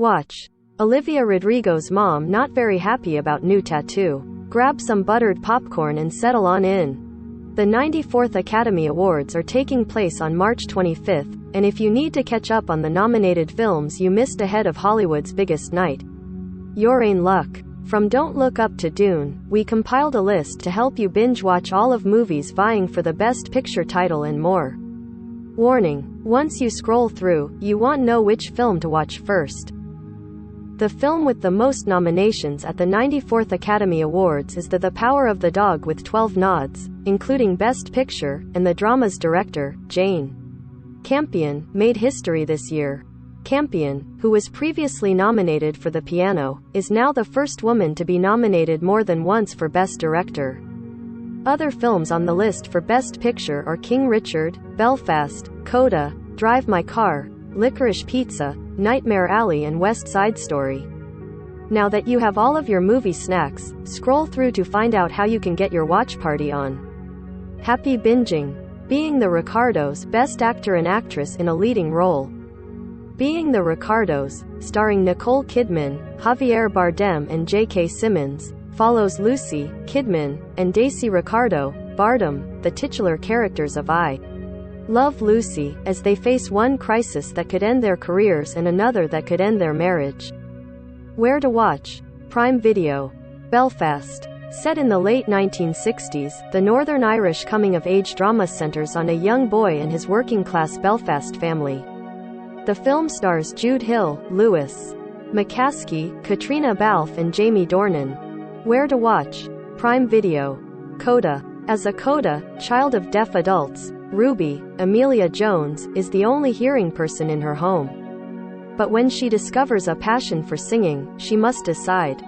Watch. Olivia Rodrigo's mom not very happy about new tattoo. Grab some buttered popcorn and settle on in. The 94th Academy Awards are taking place on March 25th, and if you need to catch up on the nominated films you missed ahead of Hollywood's biggest night, you're in luck. From Don't Look Up to Dune, we compiled a list to help you binge-watch all of movies vying for the Best Picture title and more. Warning: once you scroll through, you won't know which film to watch first. The film with the most nominations at the 94th Academy Awards is The Power of the Dog with 12 nods, including Best Picture, and the drama's director, Jane Campion, made history this year. Campion, who was previously nominated for The Piano, is now the first woman to be nominated more than once for Best Director. Other films on the list for Best Picture are King Richard, Belfast, Coda, Drive My Car, Licorice Pizza, Nightmare Alley and West Side Story. Now that you have all of your movie snacks, scroll through to find out how you can get your watch party on. Happy binging. Being the Ricardos, Best Actor and Actress in a Leading Role. Being the Ricardos, starring Nicole Kidman, Javier Bardem and J.K. Simmons, follows Lucy, Kidman, and Daisy Ricardo, Bardem, the titular characters of I Love Lucy, as they face one crisis that could end their careers and another that could end their marriage. Where to watch? Prime Video. Belfast. Set in the late 1960s, the Northern Irish coming-of-age drama centers on a young boy and his working-class Belfast family. The film stars Jude Hill, Lewis McCaskey, Katrina Balfe and Jamie Dornan. Where to watch? Prime Video. Coda. As a coda, child of deaf adults, Ruby, Amelia Jones, is the only hearing person in her home. But when she discovers a passion for singing, she must decide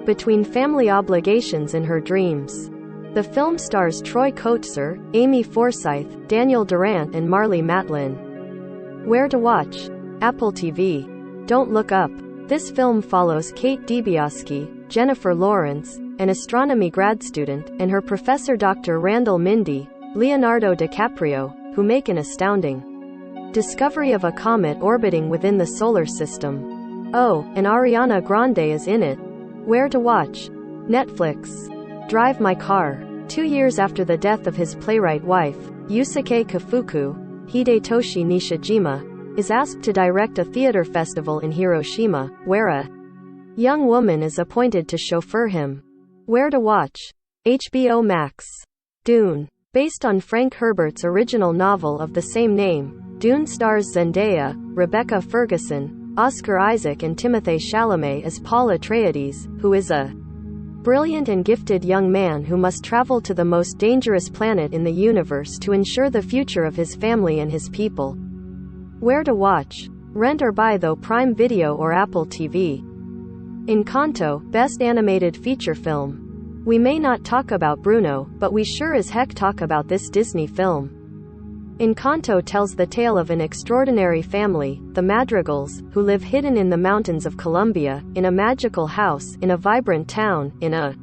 between family obligations and her dreams. The film stars Troy Kotsur, Amy Forsyth, Daniel Durant and Marlee Matlin. Where to watch? Apple TV. Don't Look Up. This film follows Kate DiBiase, Jennifer Lawrence, an astronomy grad student, and her professor Dr. Randall Mindy, Leonardo DiCaprio, who make an astounding discovery of a comet orbiting within the solar system. Oh, and Ariana Grande is in it. Where to watch? Netflix. Drive My Car. 2 years after the death of his playwright wife, Yusuke Kafuku, Hidetoshi Nishijima is asked to direct a theater festival in Hiroshima, where a young woman is appointed to chauffeur him. Where to watch? HBO Max. Dune. Based on Frank Herbert's original novel of the same name, Dune stars Zendaya, Rebecca Ferguson, Oscar Isaac and Timothée Chalamet as Paul Atreides, who is a brilliant and gifted young man who must travel to the most dangerous planet in the universe to ensure the future of his family and his people. Where to watch? Rent or buy though Prime Video or Apple TV. Encanto, Best Animated Feature Film. We may not talk about Bruno, but we sure as heck talk about this Disney film. Encanto tells the tale of an extraordinary family, the Madrigals, who live hidden in the mountains of Colombia, in a magical house, in a vibrant town, in a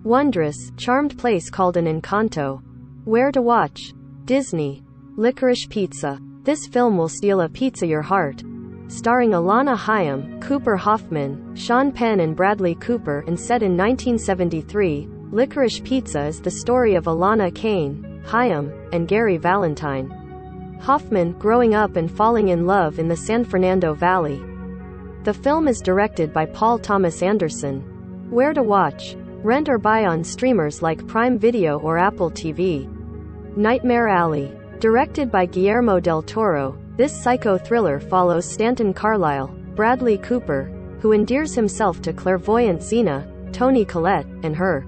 wondrous, charmed place called an Encanto. Where to watch? Disney. Licorice Pizza. This film will steal a pizza your heart. Starring Alana Hayam, Cooper Hoffman, Sean Penn and Bradley Cooper and set in 1973, Licorice Pizza is the story of Alana Kane, Hayam, and Gary Valentine Hoffman growing up and falling in love in the San Fernando Valley. The film is directed by Paul Thomas Anderson. Where to watch? Rent or buy on streamers like Prime Video or Apple TV. Nightmare Alley. Directed by Guillermo del Toro, this psycho thriller follows Stanton Carlyle, Bradley Cooper, who endears himself to clairvoyant Xena, Toni Collette, and her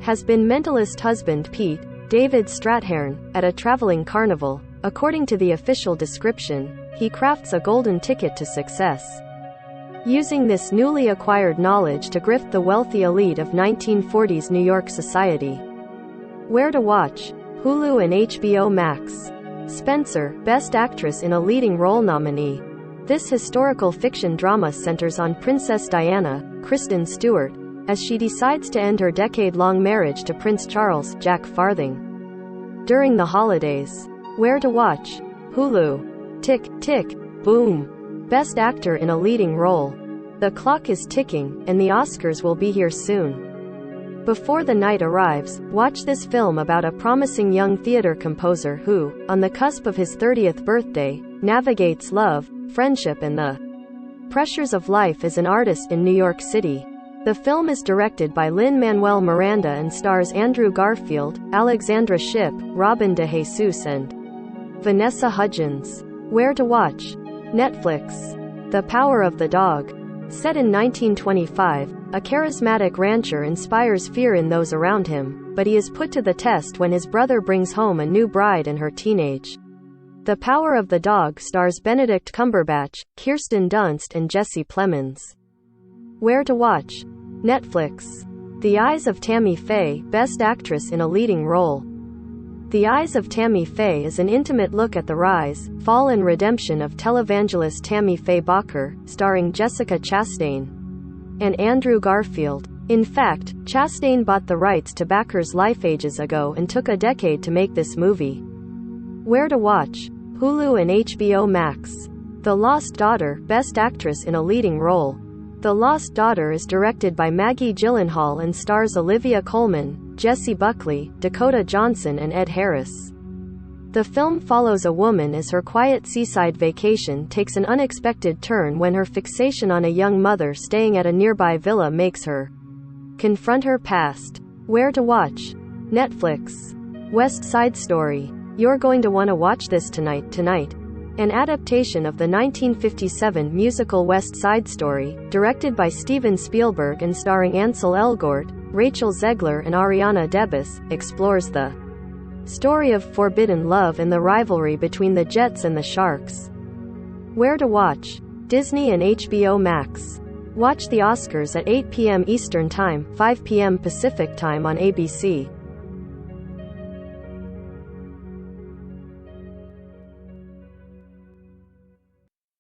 has-been mentalist husband Pete, David Strathairn, at a traveling carnival. According to the official description, he crafts a golden ticket to success, using this newly acquired knowledge to grift the wealthy elite of 1940s New York society. Where to watch? Hulu and HBO Max. Spencer, Best Actress in a Leading Role nominee. This historical fiction drama centers on Princess Diana, Kristen Stewart, as she decides to end her decade-long marriage to Prince Charles, Jack Farthing, during the holidays. Where to watch? Hulu. Tick, tick, boom. Best Actor in a Leading Role. The clock is ticking, and the Oscars will be here soon. Before the night arrives, watch this film about a promising young theater composer who, on the cusp of his 30th birthday, navigates love, friendship and the pressures of life as an artist in New York City. The film is directed by Lin-Manuel Miranda and stars Andrew Garfield, Alexandra Shipp, Robin DeJesus and Vanessa Hudgens. Where to watch? Netflix. The Power of the Dog. Set in 1925, a charismatic rancher inspires fear in those around him, but he is put to the test when his brother brings home a new bride in her teenage. The Power of the Dog stars Benedict Cumberbatch, Kirsten Dunst and Jesse Plemons. Where to watch? Netflix. The Eyes of Tammy Faye, Best Actress in a Leading Role. The Eyes of Tammy Faye is an intimate look at the rise, fall and redemption of televangelist Tammy Faye Bakker, starring Jessica Chastain and Andrew Garfield. In fact, Chastain bought the rights to Bakker's life ages ago and took a decade to make this movie. Where to watch? Hulu and HBO Max. The Lost Daughter, Best Actress in a Leading Role. The Lost Daughter is directed by Maggie Gyllenhaal and stars Olivia Colman, Jessie Buckley, Dakota Johnson and Ed Harris. The film follows a woman as her quiet seaside vacation takes an unexpected turn when her fixation on a young mother staying at a nearby villa makes her confront her past. Where to watch? Netflix. West Side Story. You're going to want to watch this tonight. An adaptation of the 1957 musical West Side Story, directed by Steven Spielberg and starring Ansel Elgort, Rachel Zegler and Ariana DeBose, explores the story of forbidden love and the rivalry between the Jets and the Sharks. Where to watch? Disney and HBO Max. Watch the Oscars at 8 p.m. Eastern Time, 5 p.m. Pacific Time on ABC.